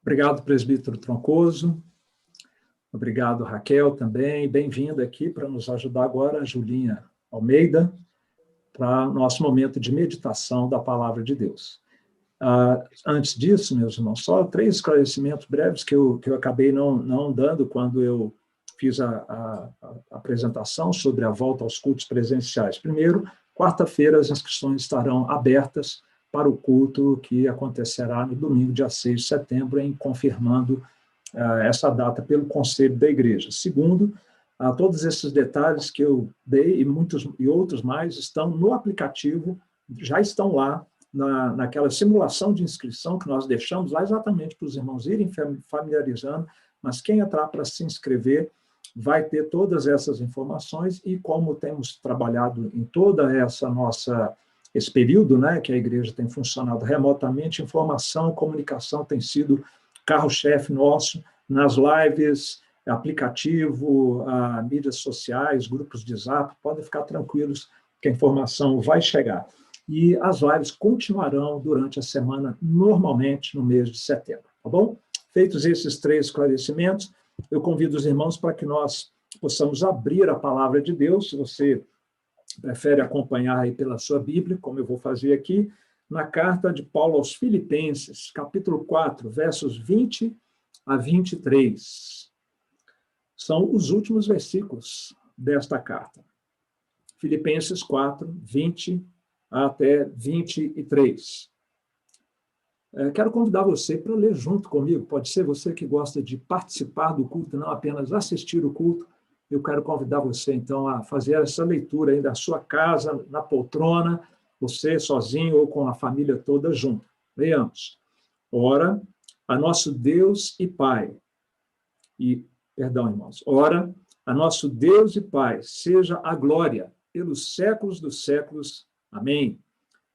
Obrigado, presbítero Troncoso. Obrigado, Raquel, também. Bem-vinda aqui para nos ajudar agora, a Julinha Almeida, para o nosso momento de meditação da Palavra de Deus. Antes disso, meus irmãos, só 3 esclarecimentos breves que eu acabei não dando quando eu fiz a apresentação sobre a volta aos cultos presenciais. Primeiro, quarta-feira as inscrições estarão abertas para o culto que acontecerá no domingo, dia 6 de setembro, confirmando essa data pelo Conselho da Igreja. Segundo, todos esses detalhes que eu dei e outros mais estão no aplicativo, já estão lá naquela simulação de inscrição que nós deixamos lá exatamente para os irmãos irem familiarizando, mas quem entrar para se inscrever vai ter todas essas informações e como temos trabalhado em toda esse período, né, que a igreja tem funcionado remotamente, informação, comunicação tem sido carro-chefe nosso nas lives, aplicativo, mídias sociais, grupos de Zap, podem ficar tranquilos que a informação vai chegar. E as lives continuarão durante a semana, normalmente no mês de setembro, tá bom? Feitos esses 3 esclarecimentos, eu convido os irmãos para que nós possamos abrir a palavra de Deus, se você prefere acompanhar aí pela sua Bíblia, como eu vou fazer aqui, na carta de Paulo aos Filipenses, capítulo 4, versos 20 a 23. São os últimos versículos desta carta. Filipenses 4, 20 até 23. Quero convidar você para ler junto comigo. Pode ser você que gosta de participar do culto, não apenas assistir o culto. Eu quero convidar você, então, a fazer essa leitura aí da sua casa, na poltrona, você sozinho ou com a família toda junto. Leiamos. Ora, a nosso Deus e Pai, irmãos, ora, a nosso Deus e Pai, seja a glória pelos séculos dos séculos. Amém.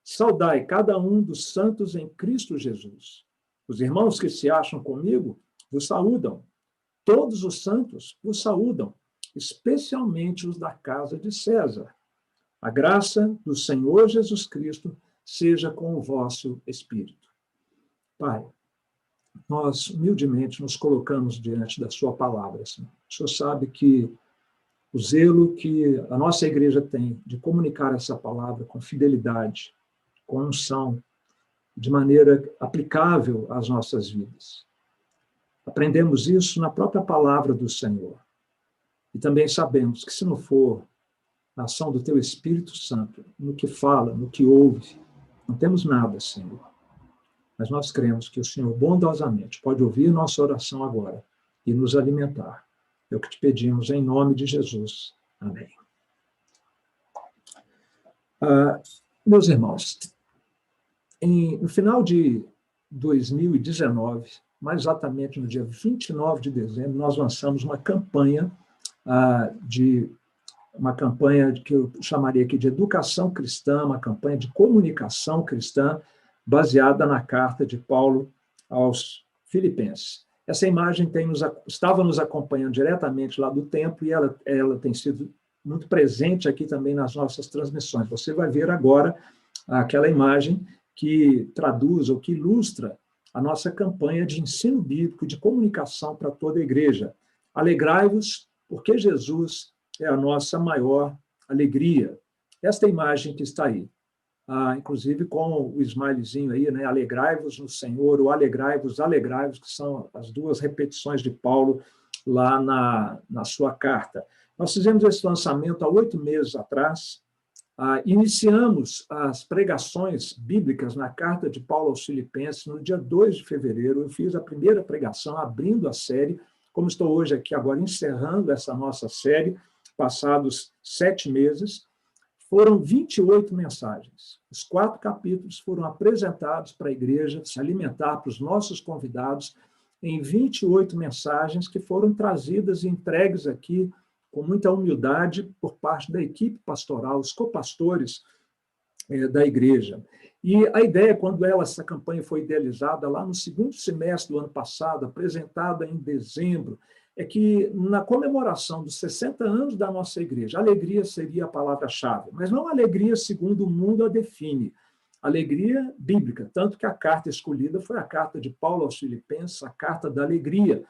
Saudai cada um dos santos em Cristo Jesus. Os irmãos que se acham comigo vos saúdam. Todos os santos vos saúdam, especialmente os da casa de César. A graça do Senhor Jesus Cristo seja com o vosso espírito. Pai, nós humildemente nos colocamos diante da sua palavra, Senhor. O Senhor sabe que o zelo que a nossa igreja tem de comunicar essa palavra com fidelidade, com unção, de maneira aplicável às nossas vidas. Aprendemos isso na própria palavra do Senhor. E também sabemos que se não for a ação do teu Espírito Santo, no que fala, no que ouve, não temos nada, Senhor. Mas nós cremos que o Senhor bondosamente pode ouvir nossa oração agora e nos alimentar. É o que te pedimos em nome de Jesus. Amém. Meus irmãos, no final de 2019, mais exatamente no dia 29 de dezembro, nós lançamos uma campanha que eu chamaria aqui de educação cristã, uma campanha de comunicação cristã, baseada na carta de Paulo aos Filipenses. Essa imagem estava nos acompanhando diretamente lá do templo e ela tem sido muito presente aqui também nas nossas transmissões. Você vai ver agora aquela imagem que traduz ou que ilustra a nossa campanha de ensino bíblico, de comunicação para toda a igreja. Alegrai-vos, porque Jesus é a nossa maior alegria. Esta imagem que está aí, inclusive com o smilezinho aí, né? Alegrai-vos no Senhor, ou alegrai-vos, que são as 2 repetições de Paulo lá na sua carta. Nós fizemos esse lançamento há 8 meses atrás, iniciamos as pregações bíblicas na carta de Paulo aos Filipenses no dia 2 de fevereiro. Eu fiz a primeira pregação, abrindo a série, como estou hoje aqui agora encerrando essa nossa série, passados 7 meses, foram 28 mensagens. Os 4 capítulos foram apresentados para a igreja, se alimentar para os nossos convidados, em 28 mensagens que foram trazidas e entregues aqui com muita humildade por parte da equipe pastoral, os copastores da igreja. E a ideia, quando essa campanha foi idealizada lá no 2º semestre do ano passado, apresentada em dezembro, é que na comemoração dos 60 anos da nossa igreja, alegria seria a palavra-chave, mas não alegria segundo o mundo a define. alegria bíblica, tanto que a carta escolhida foi a carta de Paulo aos Filipenses, a carta da alegria,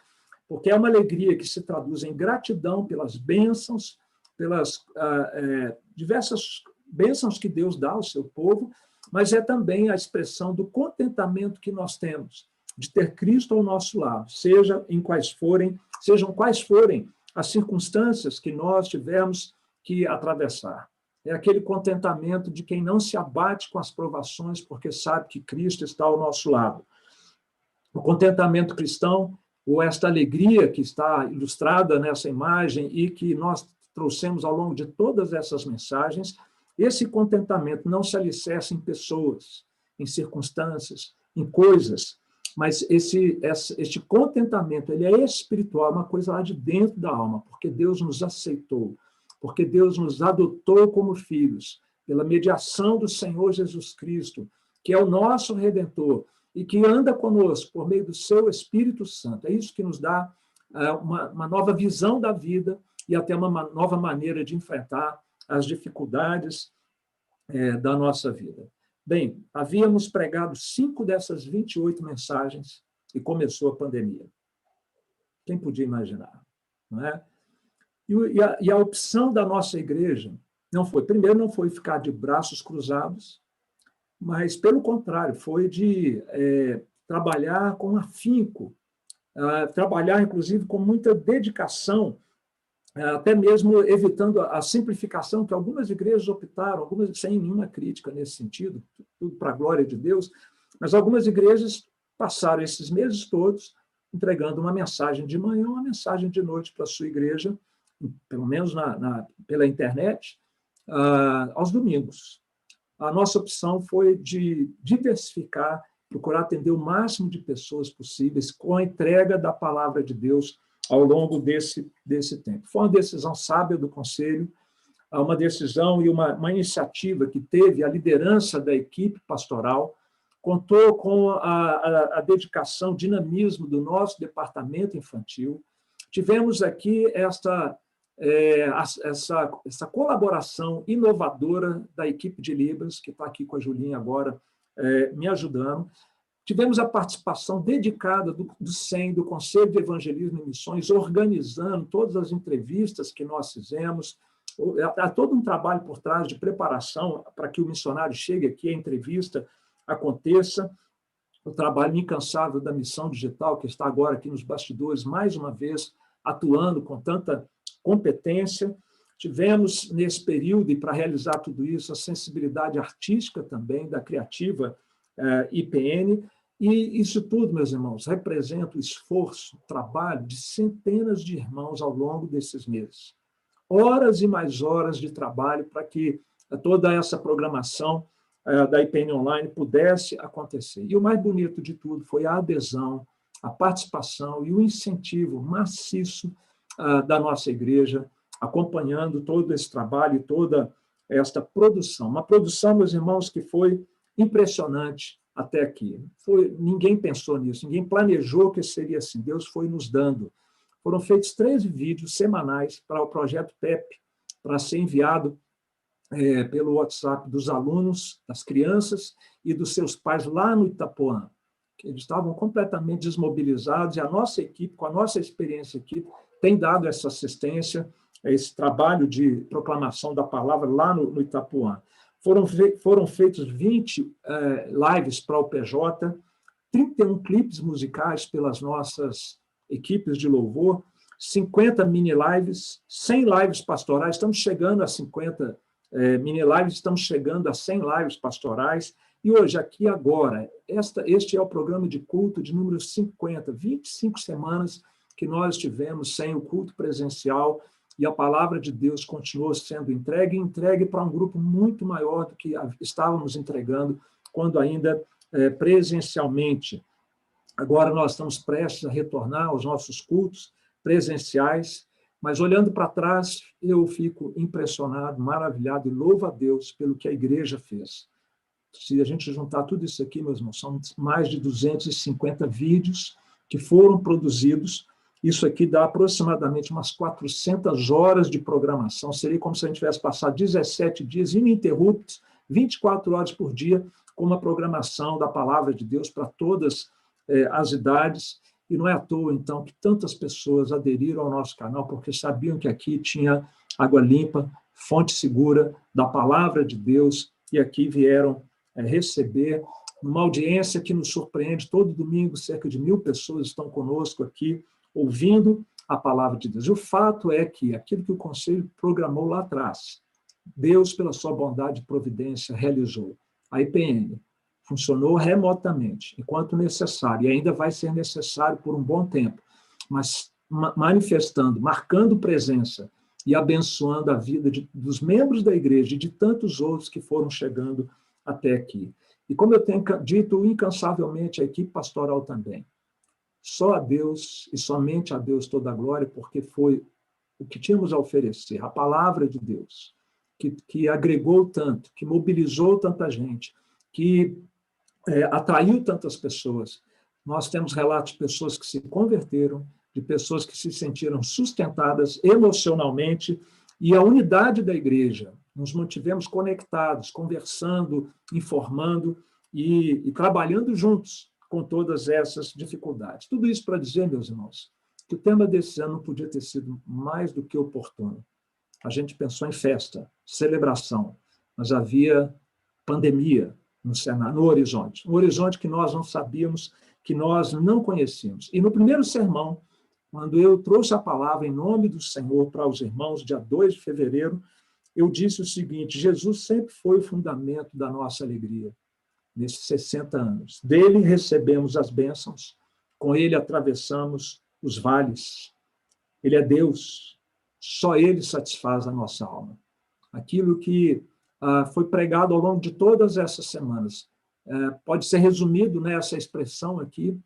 porque é uma alegria que se traduz em gratidão pelas bênçãos, pelas diversas bênçãos que Deus dá ao seu povo, mas é também a expressão do contentamento que nós temos de ter Cristo ao nosso lado, sejam quais forem as circunstâncias que nós tivermos que atravessar. É aquele contentamento de quem não se abate com as provações, porque sabe que Cristo está ao nosso lado. O contentamento cristão, ou esta alegria que está ilustrada nessa imagem e que nós trouxemos ao longo de todas essas mensagens, esse contentamento não se alicerça em pessoas, em circunstâncias, em coisas, mas este contentamento ele é espiritual, uma coisa lá de dentro da alma, porque Deus nos aceitou, porque Deus nos adotou como filhos, pela mediação do Senhor Jesus Cristo, que é o nosso Redentor, e que anda conosco por meio do seu Espírito Santo. É isso que nos dá uma nova visão da vida e até uma nova maneira de enfrentar as dificuldades da nossa vida. Bem, havíamos pregado 5 dessas 28 mensagens e começou a pandemia. Quem podia imaginar? Não é? E a opção da nossa igreja não foi ficar de braços cruzados, mas, pelo contrário, foi de trabalhar com afinco, trabalhar, inclusive, com muita dedicação, até mesmo evitando a simplificação que algumas igrejas optaram, algumas sem nenhuma crítica nesse sentido, tudo para a glória de Deus, mas algumas igrejas passaram esses meses todos entregando uma mensagem de manhã, uma mensagem de noite para a sua igreja, pelo menos pela internet, aos domingos. A nossa opção foi de diversificar, procurar atender o máximo de pessoas possíveis com a entrega da palavra de Deus ao longo desse tempo. Foi uma decisão sábia do Conselho, uma decisão e uma iniciativa que teve a liderança da equipe pastoral, contou com a dedicação, o dinamismo do nosso departamento infantil. Tivemos aqui essa colaboração inovadora da equipe de Libras, que está aqui com a Julinha agora, me ajudando. Tivemos a participação dedicada do SEM, do Conselho de Evangelismo e Missões, organizando todas as entrevistas que nós fizemos. Há todo um trabalho por trás de preparação para que o missionário chegue aqui, a entrevista aconteça. O trabalho incansável da Missão Digital, que está agora aqui nos bastidores, mais uma vez, atuando com tanta competência. Tivemos, nesse período, e para realizar tudo isso, a sensibilidade artística também, da Criativa IPN, e isso tudo, meus irmãos, representa o esforço, o trabalho de centenas de irmãos ao longo desses meses. Horas e mais horas de trabalho para que toda essa programação da IPN Online pudesse acontecer. E o mais bonito de tudo foi a adesão, a participação e o incentivo maciço da nossa igreja, acompanhando todo esse trabalho e toda esta produção. Uma produção, meus irmãos, que foi impressionante até aqui. Ninguém pensou nisso, ninguém planejou que seria assim. Deus foi nos dando. Foram feitos 13 vídeos semanais para o projeto PEP, para ser enviado pelo WhatsApp dos alunos, das crianças e dos seus pais lá no Itapuã. Eles estavam completamente desmobilizados e a nossa equipe, com a nossa experiência aqui, tem dado essa assistência, esse trabalho de proclamação da palavra lá no Itapuã. Foram feitos 20 lives para o PJ, 31 clipes musicais pelas nossas equipes de louvor, 50 mini-lives, 100 lives pastorais, estamos chegando a 50 mini-lives, estamos chegando a 100 lives pastorais, e hoje, aqui agora, este é o programa de culto de número 50, 25 semanas que nós tivemos sem o culto presencial, e a palavra de Deus continuou sendo entregue para um grupo muito maior do que estávamos entregando quando ainda presencialmente. Agora nós estamos prestes a retornar aos nossos cultos presenciais, mas olhando para trás, eu fico impressionado, maravilhado e louvo a Deus pelo que a igreja fez. Se a gente juntar tudo isso aqui, meus irmãos, são mais de 250 vídeos que foram produzidos. Isso aqui dá aproximadamente umas 400 horas de programação. Seria como se a gente tivesse passado 17 dias ininterruptos, 24 horas por dia, com uma programação da palavra de Deus para todas as idades, e não é à toa, então, que tantas pessoas aderiram ao nosso canal, porque sabiam que aqui tinha água limpa, fonte segura da palavra de Deus, e aqui vieram receber uma audiência que nos surpreende. Todo domingo, cerca de 1.000 pessoas estão conosco aqui, ouvindo a palavra de Deus. E o fato é que aquilo que o Conselho programou lá atrás, Deus, pela sua bondade e providência, realizou. A IPN funcionou remotamente, enquanto necessário, e ainda vai ser necessário por um bom tempo, mas manifestando, marcando presença e abençoando a vida dos membros da igreja e de tantos outros que foram chegando até aqui. E como eu tenho dito incansavelmente à equipe pastoral também, só a Deus e somente a Deus toda a glória, porque foi o que tínhamos a oferecer, a palavra de Deus, que agregou tanto, que mobilizou tanta gente, que atraiu tantas pessoas. Nós temos relatos de pessoas que se converteram, de pessoas que se sentiram sustentadas emocionalmente, e a unidade da igreja. Nos mantivemos conectados, conversando, informando e trabalhando juntos com todas essas dificuldades. Tudo isso para dizer, meus irmãos, que o tema desse ano não podia ter sido mais do que oportuno. A gente pensou em festa, celebração, mas havia pandemia no horizonte, um horizonte que nós não sabíamos, que nós não conhecíamos. E no primeiro sermão, quando eu trouxe a palavra em nome do Senhor para os irmãos, dia 2 de fevereiro, eu disse o seguinte: Jesus sempre foi o fundamento da nossa alegria, nesses 60 anos. Dele recebemos as bênçãos, com ele atravessamos os vales. Ele é Deus, só ele satisfaz a nossa alma. Aquilo que foi pregado ao longo de todas essas semanas pode ser resumido nessa expressão aqui,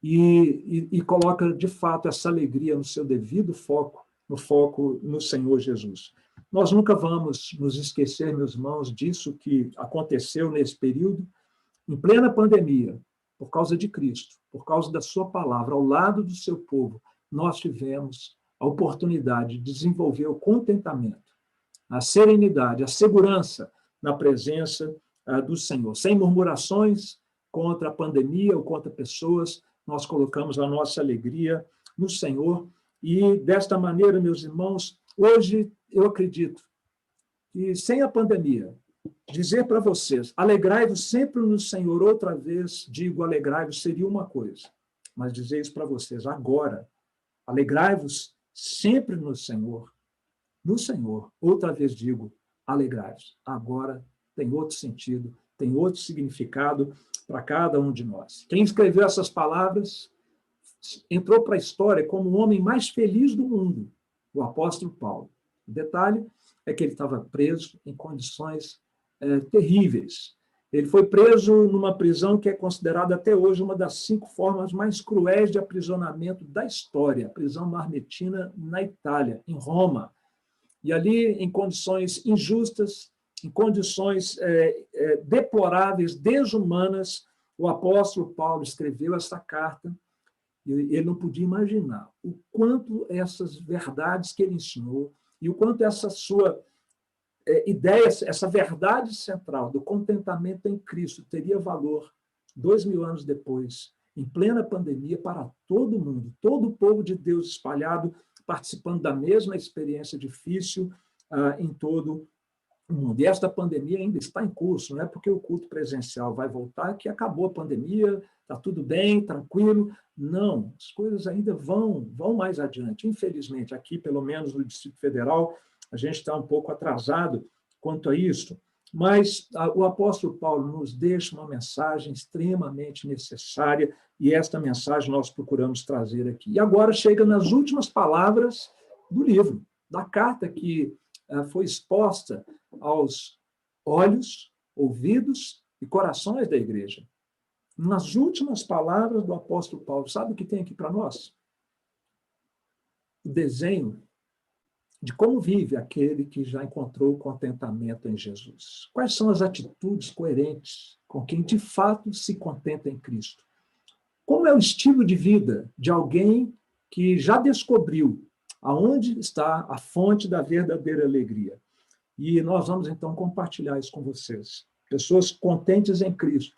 e coloca, de fato, essa alegria no seu devido foco, no foco no Senhor Jesus. Nós nunca vamos nos esquecer, meus irmãos, disso que aconteceu nesse período, em plena pandemia, por causa de Cristo, por causa da sua palavra, ao lado do seu povo, nós tivemos a oportunidade de desenvolver o contentamento, a serenidade, a segurança na presença do Senhor. Sem murmurações contra a pandemia ou contra pessoas, nós colocamos a nossa alegria no Senhor. E, desta maneira, meus irmãos, hoje eu acredito que, sem a pandemia, dizer para vocês, alegrai-vos sempre no Senhor, outra vez digo alegrai-vos, seria uma coisa. Mas dizer isso para vocês agora, alegrai-vos sempre no Senhor, outra vez digo, alegrai-vos. Agora tem outro sentido, tem outro significado para cada um de nós. Quem escreveu essas palavras entrou para a história como o homem mais feliz do mundo, o apóstolo Paulo. O detalhe é que ele estava preso em condições terríveis. Ele foi preso numa prisão que é considerada até hoje uma das 5 formas mais cruéis de aprisionamento da história, a prisão Mamertina, na Itália, em Roma. E ali, em condições injustas, em condições deploráveis, desumanas, o apóstolo Paulo escreveu essa carta, e ele não podia imaginar o quanto essas verdades que ele ensinou e o quanto essa sua ideia, essa verdade central do contentamento em Cristo teria valor 2.000 anos depois, em plena pandemia, para todo mundo, todo o povo de Deus espalhado, participando da mesma experiência difícil em todo o mundo. E esta pandemia ainda está em curso, não é porque o culto presencial vai voltar que acabou a pandemia, está tudo bem, tranquilo. Não, as coisas ainda vão mais adiante. Infelizmente, aqui, pelo menos no Distrito Federal, a gente está um pouco atrasado quanto a isso, mas o apóstolo Paulo nos deixa uma mensagem extremamente necessária, e esta mensagem nós procuramos trazer aqui. E agora chega nas últimas palavras do livro, da carta que foi exposta aos olhos, ouvidos e corações da igreja. Nas últimas palavras do apóstolo Paulo, sabe o que tem aqui para nós? O desenho de como vive aquele que já encontrou contentamento em Jesus. Quais são as atitudes coerentes com quem de fato se contenta em Cristo? Como é o estilo de vida de alguém que já descobriu aonde está a fonte da verdadeira alegria? E nós vamos, então, compartilhar isso com vocês. Pessoas contentes em Cristo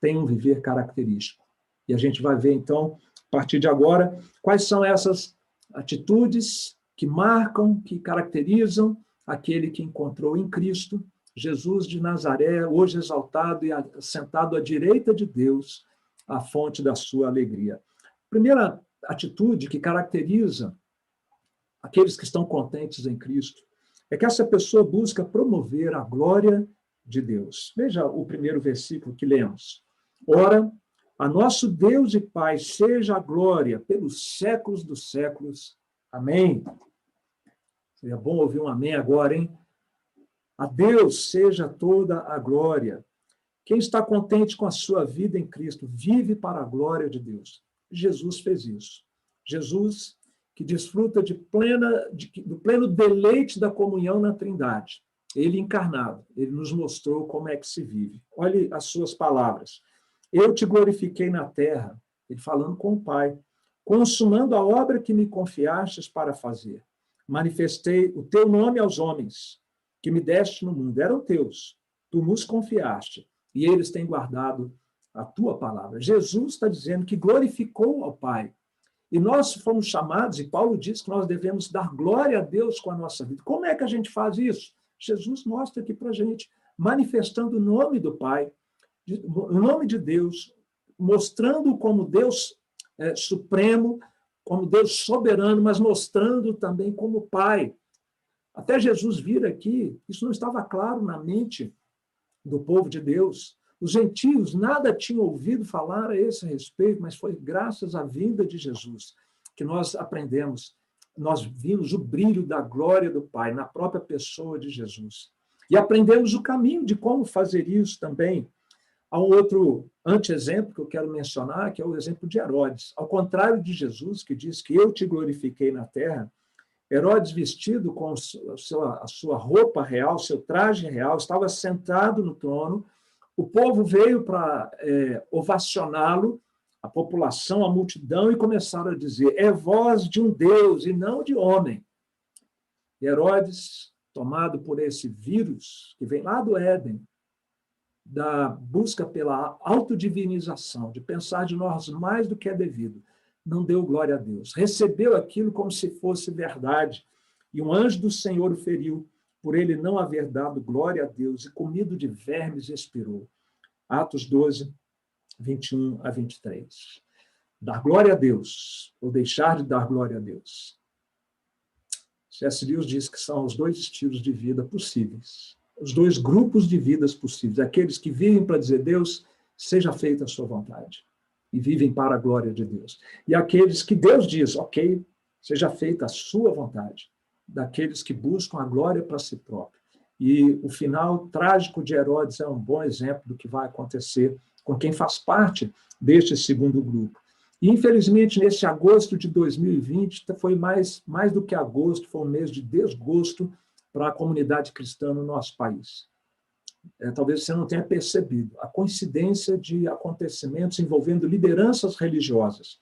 têm um viver característico. E a gente vai ver, então, a partir de agora, quais são essas atitudes que marcam, que caracterizam aquele que encontrou em Cristo Jesus de Nazaré, hoje exaltado e sentado à direita de Deus, a fonte da sua alegria. Primeira atitude que caracteriza aqueles que estão contentes em Cristo é que essa pessoa busca promover a glória de Deus. Veja o primeiro versículo que lemos. Ora, a nosso Deus e Pai seja a glória pelos séculos dos séculos. Amém. Seria bom ouvir um amém agora, hein? A Deus seja toda a glória. Quem está contente com a sua vida em Cristo vive para a glória de Deus. Jesus fez isso. Jesus, que desfruta do pleno deleite da comunhão na Trindade. Ele encarnado, ele nos mostrou como é que se vive. Olhe as suas palavras. Eu te glorifiquei na terra, ele falando com o Pai, consumando a obra que me confiastes para fazer. Manifestei o teu nome aos homens, que me deste no mundo. Eram teus, tu nos confiaste, e eles têm guardado a tua palavra. Jesus está dizendo que glorificou ao Pai. E nós fomos chamados, e Paulo diz que nós devemos dar glória a Deus com a nossa vida. Como é que a gente faz isso? Jesus mostra aqui para a gente, manifestando o nome do Pai, o nome de Deus, mostrando como Deus supremo, como Deus soberano, mas mostrando também como Pai. Até Jesus vir aqui, isso não estava claro na mente do povo de Deus. Os gentios nada tinham ouvido falar a esse respeito, mas foi graças à vinda de Jesus que nós aprendemos, nós vimos o brilho da glória do Pai na própria pessoa de Jesus. E aprendemos o caminho de como fazer isso também. Há um outro anti-exemplo que eu quero mencionar, que é o exemplo de Herodes. Ao contrário de Jesus, que diz que eu te glorifiquei na terra, Herodes, vestido com a sua roupa real, seu traje real, estava sentado no trono. O povo veio para ovacioná-lo, a população, a multidão, e começaram a dizer: é voz de um Deus e não de homem. E Herodes, tomado por esse vírus que vem lá do Éden, da busca pela autodivinização, de pensar de nós mais do que é devido, não deu glória a Deus. Recebeu aquilo como se fosse verdade. E um anjo do Senhor o feriu, por ele não haver dado glória a Deus, e comido de vermes expirou. Atos 12, 21 a 23. Dar glória a Deus, ou deixar de dar glória a Deus. C.S. Lewis diz que são os dois estilos de vida possíveis. Os dois grupos de vidas possíveis. Aqueles que vivem para dizer: Deus, seja feita a sua vontade. E vivem para a glória de Deus. E aqueles que Deus diz: ok, seja feita a sua vontade. Daqueles que buscam a glória para si próprio. E o final trágico de Herodes é um bom exemplo do que vai acontecer com quem faz parte deste segundo grupo. E, infelizmente, nesse agosto de 2020, foi mais do que agosto, foi um mês de desgosto para a comunidade cristã no nosso país. Talvez você não tenha percebido a coincidência de acontecimentos envolvendo lideranças religiosas.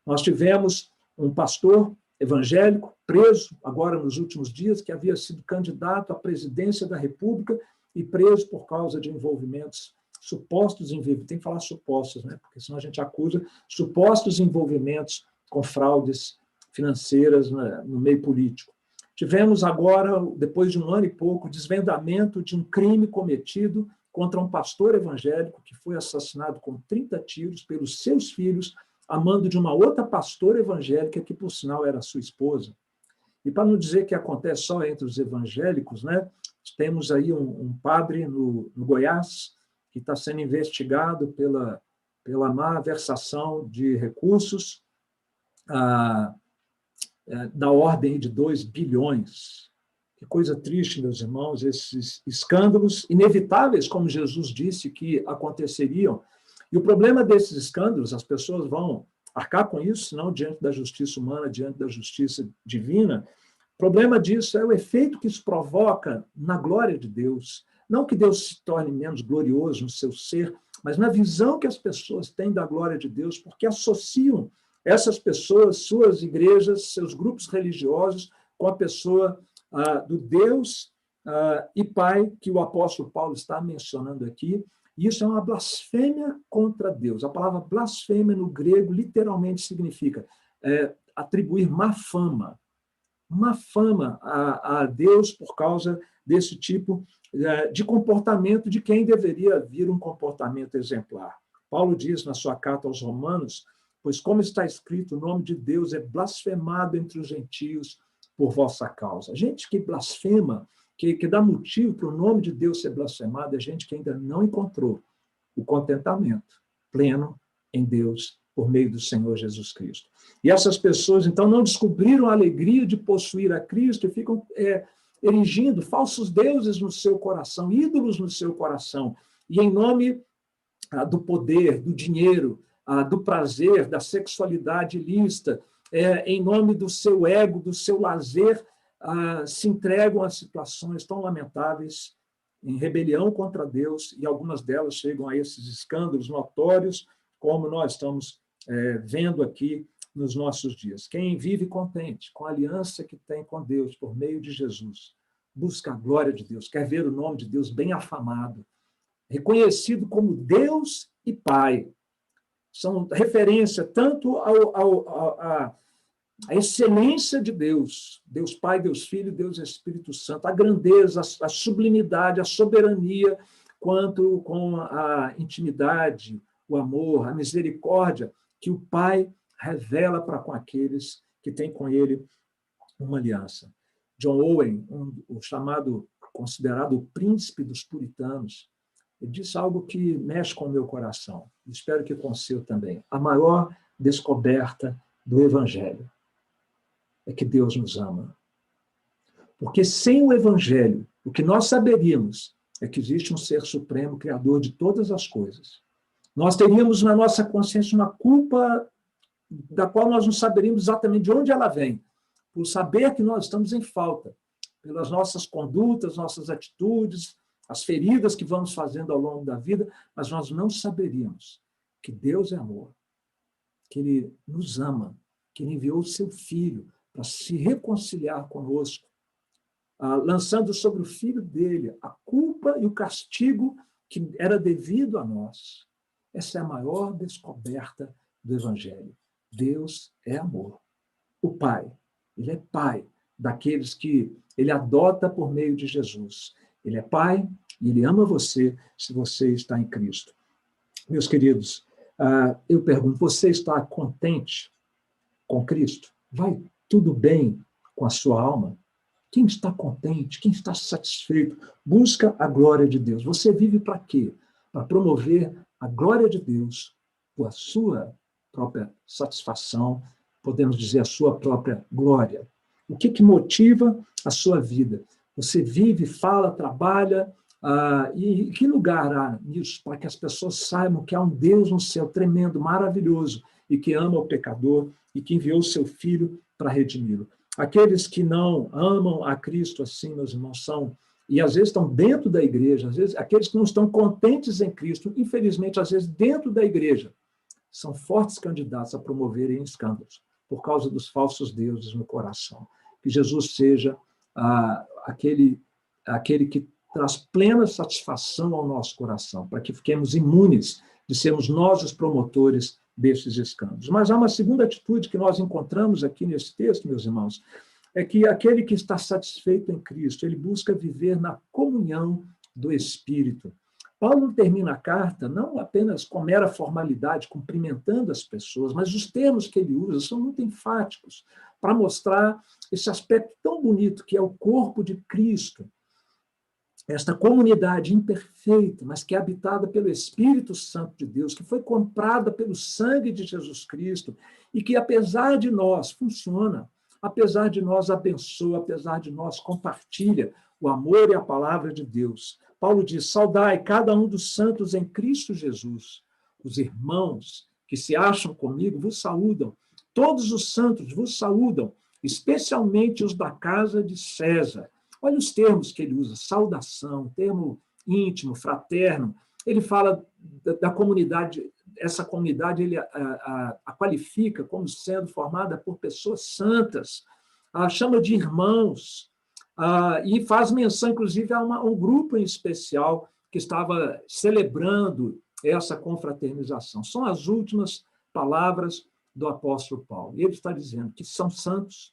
Nós tivemos um pastor evangélico preso, agora nos últimos dias, que havia sido candidato à presidência da República e preso por causa de envolvimentos, supostos envolvimentos, tem que falar supostos, né? Porque senão a gente acusa, supostos envolvimentos com fraudes financeiras no meio político. Tivemos agora, depois de um ano e pouco, desvendamento de um crime cometido contra um pastor evangélico que foi assassinado com 30 tiros pelos seus filhos, a mando de uma outra pastora evangélica, que, por sinal, era sua esposa. E para não dizer que acontece só entre os evangélicos, né, temos aí um padre no Goiás que está sendo investigado pela má versação de recursos da ordem de 2 bilhões. Que coisa triste, meus irmãos, esses escândalos inevitáveis, como Jesus disse que aconteceriam. E o problema desses escândalos, as pessoas vão arcar com isso, não diante da justiça humana, diante da justiça divina. O problema disso é o efeito que isso provoca na glória de Deus. Não que Deus se torne menos glorioso no seu ser, mas na visão que as pessoas têm da glória de Deus, porque associam essas pessoas, suas igrejas, seus grupos religiosos, com a pessoa do Deus e pai, que o apóstolo Paulo está mencionando aqui. Isso é uma blasfêmia contra Deus. A palavra blasfêmia no grego literalmente significa atribuir má fama a Deus por causa desse tipo de comportamento de quem deveria vir um comportamento exemplar. Paulo diz na sua carta aos Romanos: pois como está escrito, o nome de Deus é blasfemado entre os gentios por vossa causa. Gente que blasfema, que dá motivo para o nome de Deus ser blasfemado, é gente que ainda não encontrou o contentamento pleno em Deus por meio do Senhor Jesus Cristo. E essas pessoas, então, não descobriram a alegria de possuir a Cristo e ficam erigindo falsos deuses no seu coração, ídolos no seu coração, e em nome do poder, do dinheiro, do prazer, da sexualidade ilícita, em nome do seu ego, do seu lazer, se entregam a situações tão lamentáveis, em rebelião contra Deus, e algumas delas chegam a esses escândalos notórios, como nós estamos vendo aqui nos nossos dias. Quem vive contente com a aliança que tem com Deus por meio de Jesus, busca a glória de Deus, quer ver o nome de Deus bem afamado, reconhecido como Deus e Pai. São referência tanto à excelência de Deus, Deus Pai, Deus Filho, Deus Espírito Santo, a grandeza, a sublimidade, a soberania, quanto com a intimidade, o amor, a misericórdia que o Pai revela para com aqueles que têm com ele uma aliança. John Owen, o chamado, considerado o príncipe dos puritanos, ele disse algo que mexe com o meu coração. Espero que com o seu também. A maior descoberta do Evangelho é que Deus nos ama. Porque sem o Evangelho, o que nós saberíamos é que existe um ser supremo, criador de todas as coisas. Nós teríamos na nossa consciência uma culpa da qual nós não saberíamos exatamente de onde ela vem, por saber que nós estamos em falta, pelas nossas condutas, nossas atitudes, as feridas que vamos fazendo ao longo da vida, mas nós não saberíamos que Deus é amor, que Ele nos ama, que Ele enviou o seu Filho para se reconciliar conosco, lançando sobre o Filho dele a culpa e o castigo que era devido a nós. Essa é a maior descoberta do Evangelho. Deus é amor. O Pai, Ele é Pai daqueles que Ele adota por meio de Jesus. Ele é Pai e Ele ama você se você está em Cristo. Meus queridos, eu pergunto, você está contente com Cristo? Vai tudo bem com a sua alma? Quem está contente? Quem está satisfeito? Busca a glória de Deus. Você vive para quê? Para promover a glória de Deus por a sua própria satisfação, podemos dizer a sua própria glória. O que motiva a sua vida? Você vive, fala, trabalha, e que lugar há nisso para que as pessoas saibam que há um Deus no céu tremendo, maravilhoso, e que ama o pecador e que enviou o seu Filho para redimi-lo? Aqueles que não amam a Cristo assim, meus irmãos, e às vezes estão dentro da igreja, às vezes aqueles que não estão contentes em Cristo, infelizmente, às vezes dentro da igreja, são fortes candidatos a promoverem escândalos por causa dos falsos deuses no coração. Que Jesus seja aquele que traz plena satisfação ao nosso coração, para que fiquemos imunes de sermos nós os promotores desses escândalos. Mas há uma segunda atitude que nós encontramos aqui nesse texto, meus irmãos, é que aquele que está satisfeito em Cristo, ele busca viver na comunhão do Espírito. Paulo termina a carta não apenas com mera formalidade, cumprimentando as pessoas, mas os termos que ele usa são muito enfáticos para mostrar esse aspecto tão bonito que é o corpo de Cristo, esta comunidade imperfeita, mas que é habitada pelo Espírito Santo de Deus, que foi comprada pelo sangue de Jesus Cristo e que, apesar de nós, funciona, apesar de nós, abençoa, apesar de nós, compartilha o amor e a palavra de Deus. Paulo diz: saudai cada um dos santos em Cristo Jesus. Os irmãos que se acham comigo vos saúdam. Todos os santos vos saúdam, especialmente os da casa de César. Olha os termos que ele usa: saudação, termo íntimo, fraterno. Ele fala da comunidade, essa comunidade ele a qualifica como sendo formada por pessoas santas, chama de irmãos. e faz menção, inclusive, a um grupo em especial que estava celebrando essa confraternização. São as últimas palavras do apóstolo Paulo. Ele está dizendo que são santos,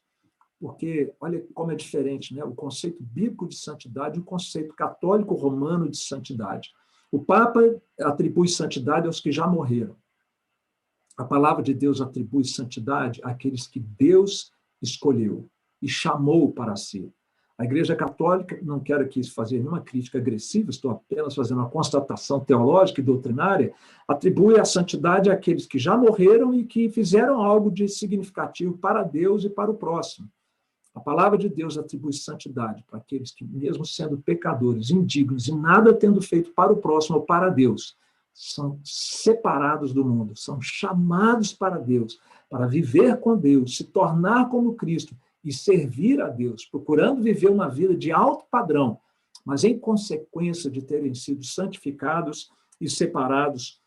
porque, olha como é diferente, né? O conceito bíblico de santidade e o conceito católico romano de santidade. O Papa atribui santidade aos que já morreram. A palavra de Deus atribui santidade àqueles que Deus escolheu e chamou para si. A Igreja Católica, não quero aqui fazer nenhuma crítica agressiva, estou apenas fazendo uma constatação teológica e doutrinária, atribui a santidade àqueles que já morreram e que fizeram algo de significativo para Deus e para o próximo. A palavra de Deus atribui santidade para aqueles que, mesmo sendo pecadores, indignos e nada tendo feito para o próximo ou para Deus, são separados do mundo, são chamados para Deus, para viver com Deus, se tornar como Cristo e servir a Deus, procurando viver uma vida de alto padrão, mas em consequência de terem sido santificados e separados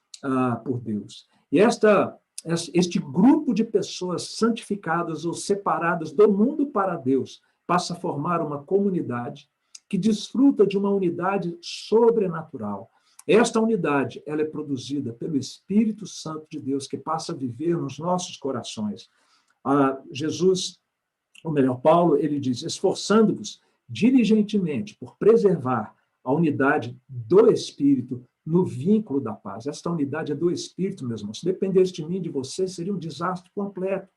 por Deus. E este grupo de pessoas santificadas ou separadas do mundo para Deus passa a formar uma comunidade que desfruta de uma unidade sobrenatural. Esta unidade, ela é produzida pelo Espírito Santo de Deus, que passa a viver nos nossos corações. Jesus, ou melhor, Paulo, ele diz, esforçando-vos diligentemente por preservar a unidade do Espírito no vínculo da paz. Esta unidade é do Espírito, meus irmãos. Se dependesse de mim, de você, seria um desastre completo.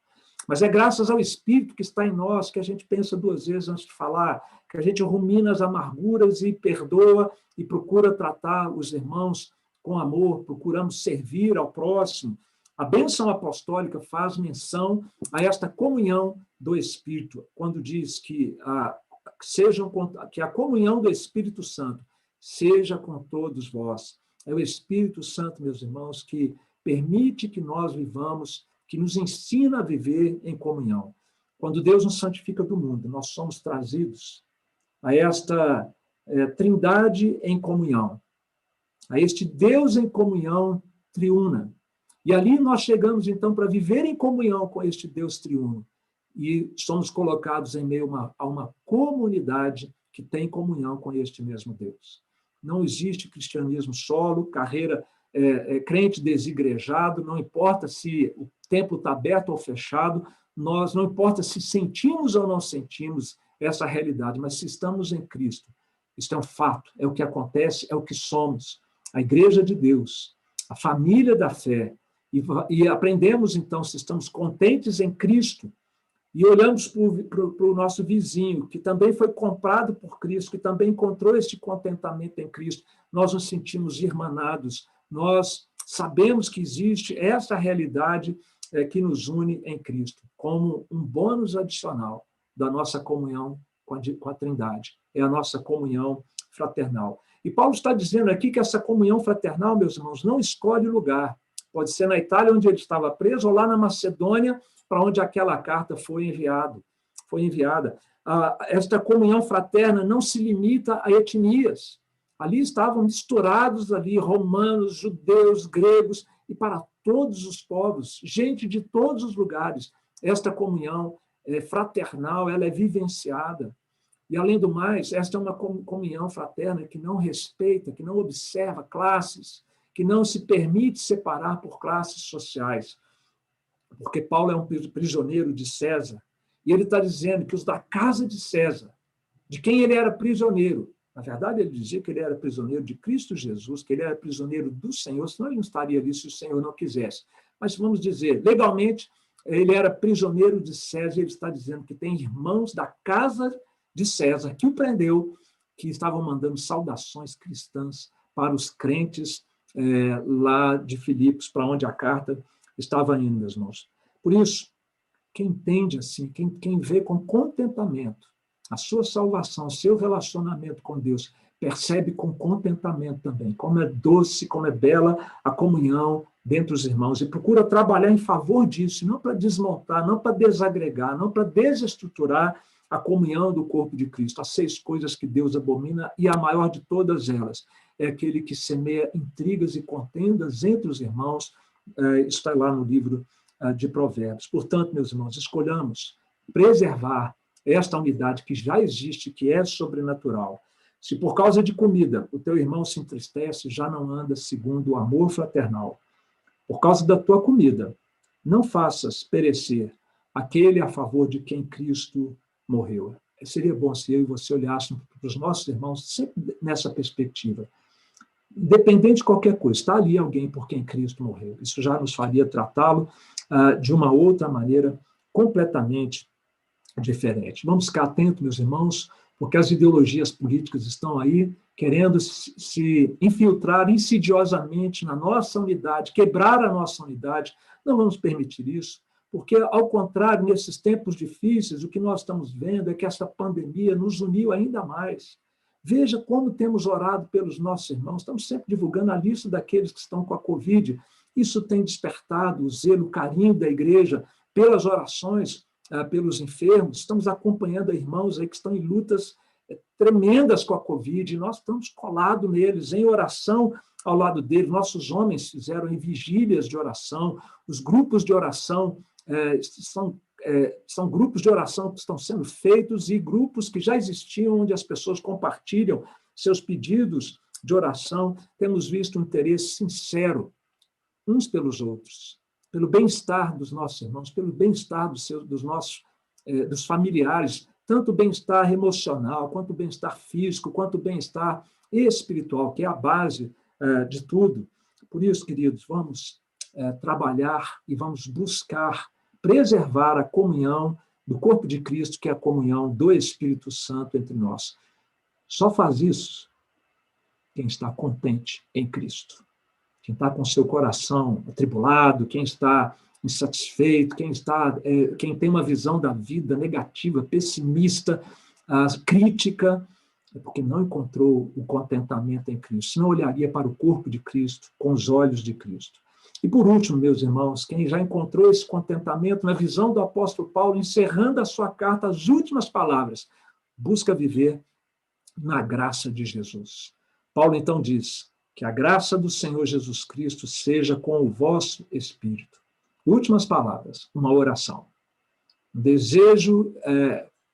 Mas é graças ao Espírito que está em nós que a gente pensa duas vezes antes de falar, que a gente rumina as amarguras e perdoa e procura tratar os irmãos com amor, procuramos servir ao próximo. A bênção apostólica faz menção a esta comunhão do Espírito, quando diz que a comunhão do Espírito Santo seja com todos vós. É o Espírito Santo, meus irmãos, que permite que nós vivamos, que nos ensina a viver em comunhão. Quando Deus nos santifica do mundo, nós somos trazidos a esta trindade em comunhão, a este Deus em comunhão triuna. E ali nós chegamos, então, para viver em comunhão com este Deus triuno. E somos colocados em meio a uma comunidade que tem comunhão com este mesmo Deus. Não existe cristianismo solo, carreira crente desigrejado, não importa se o templo está aberto ou fechado, não importa se sentimos ou não sentimos essa realidade, mas se estamos em Cristo, isso é um fato, é o que acontece, é o que somos. A Igreja de Deus, a família da fé, e aprendemos, então, se estamos contentes em Cristo, e olhamos para o nosso vizinho, que também foi comprado por Cristo, que também encontrou este contentamento em Cristo, nós nos sentimos irmanados, nós sabemos que existe essa realidade que nos une em Cristo, como um bônus adicional da nossa comunhão com a Trindade. É a nossa comunhão fraternal. E Paulo está dizendo aqui que essa comunhão fraternal, meus irmãos, não escolhe lugar. Pode ser na Itália, onde ele estava preso, ou lá na Macedônia, para onde aquela carta foi enviada. Esta comunhão fraterna não se limita a etnias. Ali estavam misturados ali romanos, judeus, gregos, e para todos os povos, gente de todos os lugares. Esta comunhão fraternal, ela é vivenciada. E, além do mais, esta é uma comunhão fraterna que não respeita, que não observa classes, que não se permite separar por classes sociais. Porque Paulo é um prisioneiro de César, e ele está dizendo que os da casa de César, de quem ele era prisioneiro, na verdade ele dizia que ele era prisioneiro de Cristo Jesus, que ele era prisioneiro do Senhor, senão ele não estaria ali se o Senhor não quisesse. Mas vamos dizer, legalmente, ele era prisioneiro de César, e ele está dizendo que tem irmãos da casa de César que o prendeu, que estavam mandando saudações cristãs para os crentes lá de Filipos, para onde a carta estava indo, meus irmãos. Por isso, quem entende assim, quem vê com contentamento a sua salvação, o seu relacionamento com Deus, percebe com contentamento também como é doce, como é bela a comunhão dentre os irmãos, e procura trabalhar em favor disso, não para desmontar, não para desagregar, não para desestruturar a comunhão do corpo de Cristo. As 6 coisas que Deus abomina, e a maior de todas elas é aquele que semeia intrigas e contendas entre os irmãos. Está lá no livro de Provérbios. Portanto, meus irmãos, escolhamos preservar esta unidade que já existe, que é sobrenatural. Se por causa de comida o teu irmão se entristece, já não anda segundo o amor fraternal. Por causa da tua comida, não faças perecer aquele a favor de quem Cristo morreu. Seria bom se eu e você olhássemos para os nossos irmãos sempre nessa perspectiva. Independente de qualquer coisa, está ali alguém por quem Cristo morreu. Isso já nos faria tratá-lo de uma outra maneira completamente diferente. Vamos ficar atentos, meus irmãos, porque as ideologias políticas estão aí querendo se infiltrar insidiosamente na nossa unidade, quebrar a nossa unidade. Não vamos permitir isso, porque, ao contrário, nesses tempos difíceis, o que nós estamos vendo é que essa pandemia nos uniu ainda mais. Veja como temos orado pelos nossos irmãos, estamos sempre divulgando a lista daqueles que estão com a Covid. Isso tem despertado o zelo, o carinho da igreja pelas orações, pelos enfermos. Estamos acompanhando irmãos aí que estão em lutas tremendas com a Covid, e nós estamos colados neles, em oração ao lado deles. Nossos homens fizeram em vigílias de oração, os grupos de oração são grupos de oração que estão sendo feitos e grupos que já existiam, onde as pessoas compartilham seus pedidos de oração. Temos visto um interesse sincero uns pelos outros, pelo bem-estar dos nossos irmãos, pelo bem-estar dos familiares, tanto bem-estar emocional, quanto bem-estar físico, quanto bem-estar espiritual, que é a base de tudo. Por isso, queridos, vamos trabalhar e vamos buscar preservar a comunhão do corpo de Cristo, que é a comunhão do Espírito Santo entre nós. Só faz isso quem está contente em Cristo. Quem está com seu coração atribulado, quem está insatisfeito, quem tem uma visão da vida negativa, pessimista, crítica, é porque não encontrou o contentamento em Cristo, senão olharia para o corpo de Cristo com os olhos de Cristo. E por último, meus irmãos, quem já encontrou esse contentamento na visão do apóstolo Paulo, encerrando a sua carta, as últimas palavras, busca viver na graça de Jesus. Paulo então diz: que a graça do Senhor Jesus Cristo seja com o vosso espírito. Últimas palavras, uma oração. Um desejo,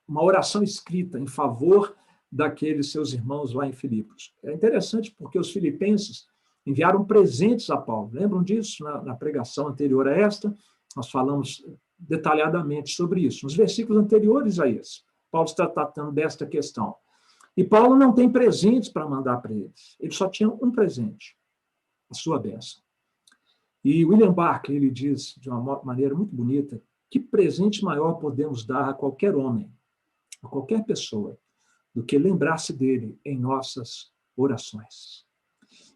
uma oração escrita em favor daqueles seus irmãos lá em Filipos. É interessante porque os filipenses enviaram presentes a Paulo. Lembram disso na pregação anterior a esta? Nós falamos detalhadamente sobre isso. Nos versículos anteriores a esse, Paulo está tratando desta questão. E Paulo não tem presentes para mandar para eles. Ele só tinha um presente, a sua bênção. E William Barclay, ele diz de uma maneira muito bonita, que presente maior podemos dar a qualquer homem, a qualquer pessoa, do que lembrar-se dele em nossas orações.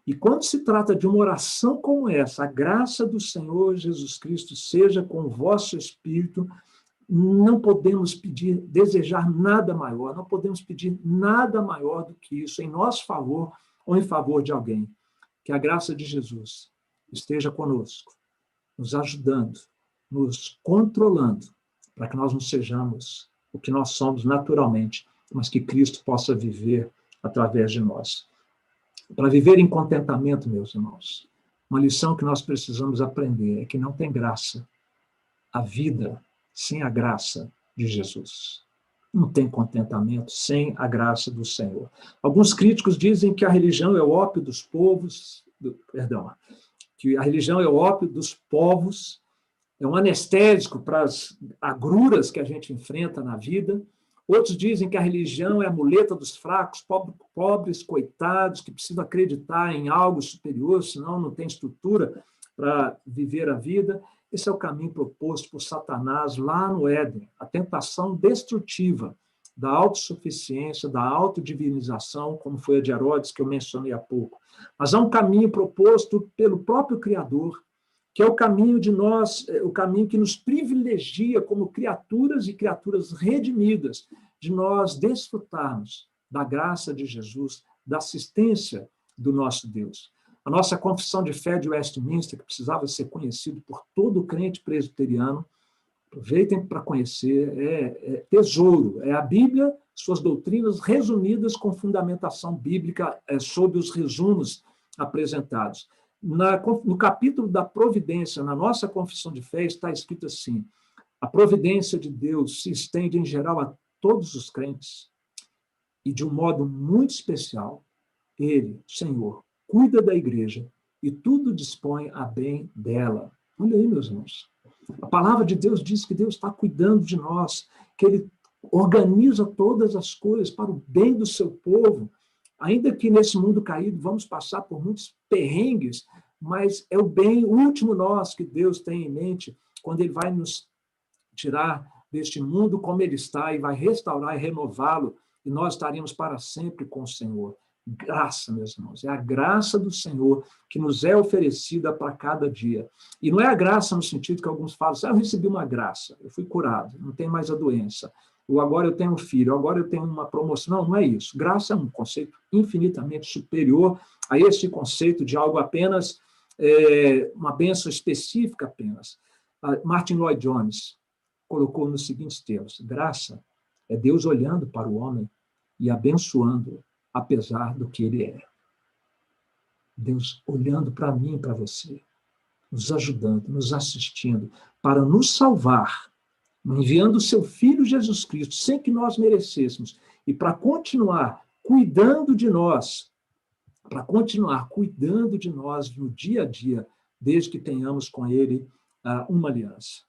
E quando se trata de uma oração como essa, a graça do Senhor Jesus Cristo seja com o vosso espírito, não podemos desejar nada maior, não podemos pedir nada maior do que isso em nosso favor ou em favor de alguém. Que a graça de Jesus esteja conosco, nos ajudando, nos controlando, para que nós não sejamos o que nós somos naturalmente, mas que Cristo possa viver através de nós. Para viver em contentamento, meus irmãos, uma lição que nós precisamos aprender é que não tem graça a vida sem a graça de Jesus. Não tem contentamento sem a graça do Senhor. Alguns críticos dizem que a religião é o ópio dos povos, que a religião é o ópio dos povos, é um anestésico para as agruras que a gente enfrenta na vida. Outros dizem que a religião é a muleta dos fracos, pobres, coitados, que precisam acreditar em algo superior, senão não tem estrutura para viver a vida. Esse é o caminho proposto por Satanás lá no Éden, a tentação destrutiva da autossuficiência, da autodivinização, como foi a de Herodes, que eu mencionei há pouco. Mas há um caminho proposto pelo próprio Criador, que é o caminho de nós, o caminho que nos privilegia como criaturas e criaturas redimidas, de nós desfrutarmos da graça de Jesus, da assistência do nosso Deus. A nossa confissão de fé de Westminster, que precisava ser conhecido por todo crente presbiteriano, aproveitem para conhecer, é tesouro, é a Bíblia, suas doutrinas resumidas com fundamentação bíblica sob os resumos apresentados. No capítulo da providência, na nossa confissão de fé, está escrito assim: a providência de Deus se estende em geral a todos os crentes, e de um modo muito especial, ele, Senhor, cuida da igreja e tudo dispõe a bem dela. Olha aí, meus irmãos. A palavra de Deus diz que Deus está cuidando de nós, que ele organiza todas as coisas para o bem do seu povo. Ainda que nesse mundo caído vamos passar por muitos perrengues, mas é o bem último nós que Deus tem em mente quando ele vai nos tirar deste mundo como ele está e vai restaurar e renová-lo, e nós estaremos para sempre com o Senhor. Graça, meus irmãos, é a graça do Senhor que nos é oferecida para cada dia. E não é a graça no sentido que alguns falam assim, eu recebi uma graça, eu fui curado, não tenho mais a doença, ou agora eu tenho um filho, agora eu tenho uma promoção. Não, não é isso. Graça é um conceito infinitamente superior a esse conceito de algo apenas, uma bênção específica apenas. Martin Lloyd Jones colocou nos seguintes termos: graça é Deus olhando para o homem e abençoando-o, apesar do que ele é. Deus olhando para mim e para você, nos ajudando, nos assistindo, para nos salvar, enviando o seu Filho Jesus Cristo, sem que nós merecêssemos, e para continuar cuidando de nós, no dia a dia, desde que tenhamos com ele uma aliança.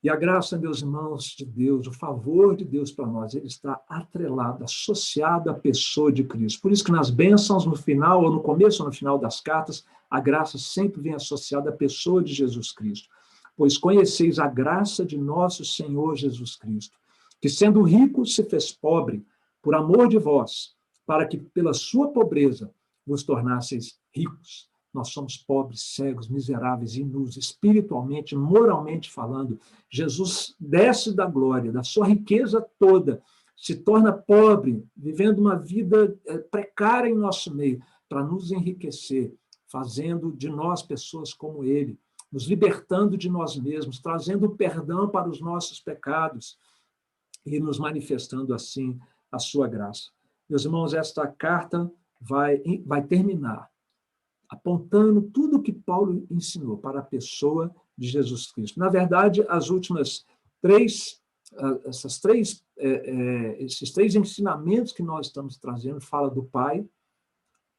E a graça, meus irmãos, de Deus, o favor de Deus para nós, ele está atrelado, associado à pessoa de Cristo. Por isso que nas bênçãos, no final, ou no começo ou no final das cartas, a graça sempre vem associada à pessoa de Jesus Cristo. Pois conheceis a graça de nosso Senhor Jesus Cristo, que sendo rico se fez pobre, por amor de vós, para que pela sua pobreza vos tornasseis ricos. Nós somos pobres, cegos, miseráveis e nus, espiritualmente, moralmente falando. Jesus desce da glória, da sua riqueza toda, se torna pobre, vivendo uma vida precária em nosso meio, para nos enriquecer, fazendo de nós pessoas como ele, nos libertando de nós mesmos, trazendo perdão para os nossos pecados e nos manifestando assim a sua graça. Meus irmãos, esta carta vai terminar apontando tudo o que Paulo ensinou para a pessoa de Jesus Cristo. Na verdade, esses três ensinamentos que nós estamos trazendo, fala do Pai,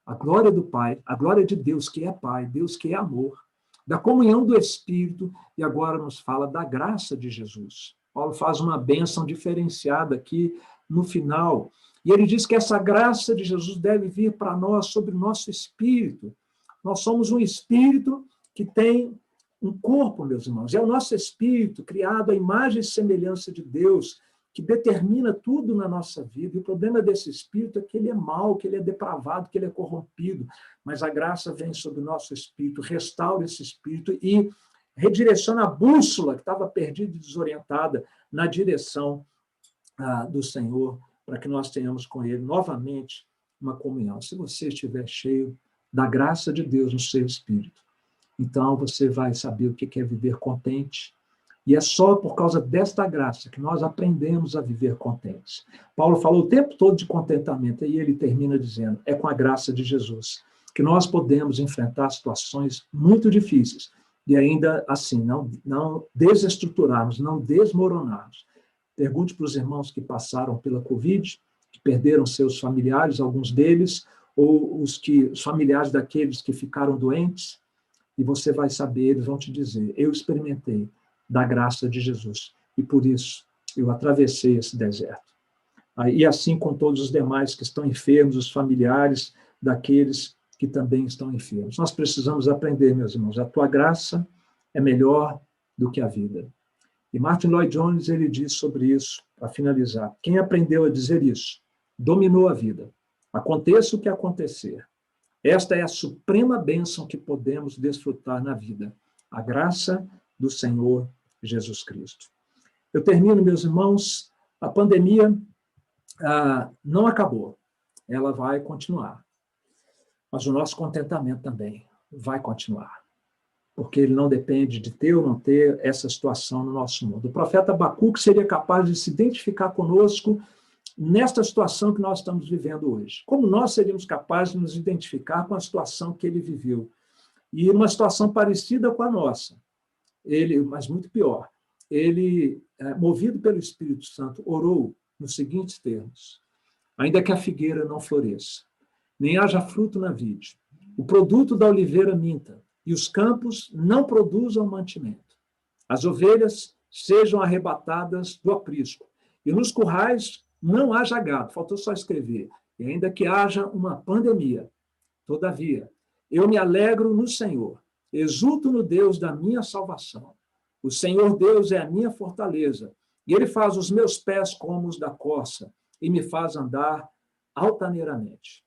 a glória de Deus que é Pai, Deus que é amor, da comunhão do Espírito, e agora nos fala da graça de Jesus. Paulo faz uma bênção diferenciada aqui no final, e ele diz que essa graça de Jesus deve vir para nós sobre o nosso espírito. Nós somos um espírito que tem um corpo, meus irmãos. É o nosso espírito, criado à imagem e semelhança de Deus, que determina tudo na nossa vida. E o problema desse espírito é que ele é mau, que ele é depravado, que ele é corrompido. Mas a graça vem sobre o nosso espírito, restaura esse espírito e redireciona a bússola que estava perdida e desorientada na direção do Senhor, para que nós tenhamos com ele novamente uma comunhão. Se você estiver cheio da graça de Deus no seu espírito, então você vai saber o que é viver contente, e é só por causa desta graça que nós aprendemos a viver contentes. Paulo falou o tempo todo de contentamento, e ele termina dizendo, é com a graça de Jesus que nós podemos enfrentar situações muito difíceis, e ainda assim, não desestruturarmos, não desmoronarmos. Pergunte para os irmãos que passaram pela Covid, que perderam seus familiares, alguns deles, ou os familiares daqueles que ficaram doentes, e você vai saber, eles vão te dizer, eu experimentei da graça de Jesus, e por isso eu atravessei esse deserto. E assim com todos os demais que estão enfermos, os familiares daqueles que também estão enfermos. Nós precisamos aprender, meus irmãos, a tua graça é melhor do que a vida. E Martin Lloyd Jones, ele diz sobre isso, para finalizar, quem aprendeu a dizer isso, dominou a vida. Aconteça o que acontecer. Esta é a suprema bênção que podemos desfrutar na vida. A graça do Senhor Jesus Cristo. Eu termino, meus irmãos, a pandemia não acabou. Ela vai continuar. Mas o nosso contentamento também vai continuar. Porque ele não depende de ter ou não ter essa situação no nosso mundo. O profeta Abacuque seria capaz de se identificar conosco nesta situação que nós estamos vivendo hoje. Como nós seríamos capazes de nos identificar com a situação que ele viveu? E uma situação parecida com a nossa. Ele, mas muito pior, ele, movido pelo Espírito Santo, orou nos seguintes termos: ainda que a figueira não floresça, nem haja fruto na vide, o produto da oliveira minta, e os campos não produzam mantimento, as ovelhas sejam arrebatadas do aprisco, e nos currais não haja gado, faltou só escrever, e ainda que haja uma pandemia, todavia, eu me alegro no Senhor, exulto no Deus da minha salvação. O Senhor Deus é a minha fortaleza, e Ele faz os meus pés como os da corça, e me faz andar altaneiramente.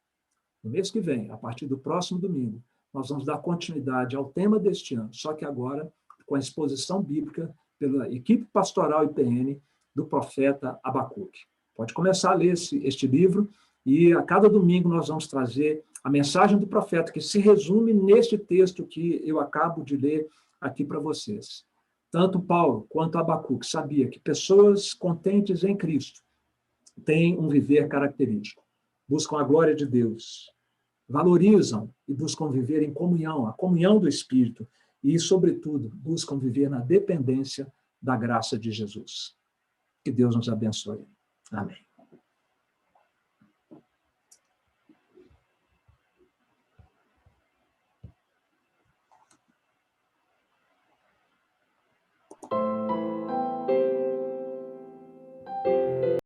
No mês que vem, a partir do próximo domingo, nós vamos dar continuidade ao tema deste ano, só que agora com a exposição bíblica pela equipe pastoral IPN do profeta Abacuque. Pode começar a ler este livro, e a cada domingo nós vamos trazer a mensagem do profeta, que se resume neste texto que eu acabo de ler aqui para vocês. Tanto Paulo quanto Abacuque sabia que pessoas contentes em Cristo têm um viver característico. Buscam a glória de Deus, valorizam e buscam viver em comunhão, a comunhão do Espírito, e, sobretudo, buscam viver na dependência da graça de Jesus. Que Deus nos abençoe. Amém.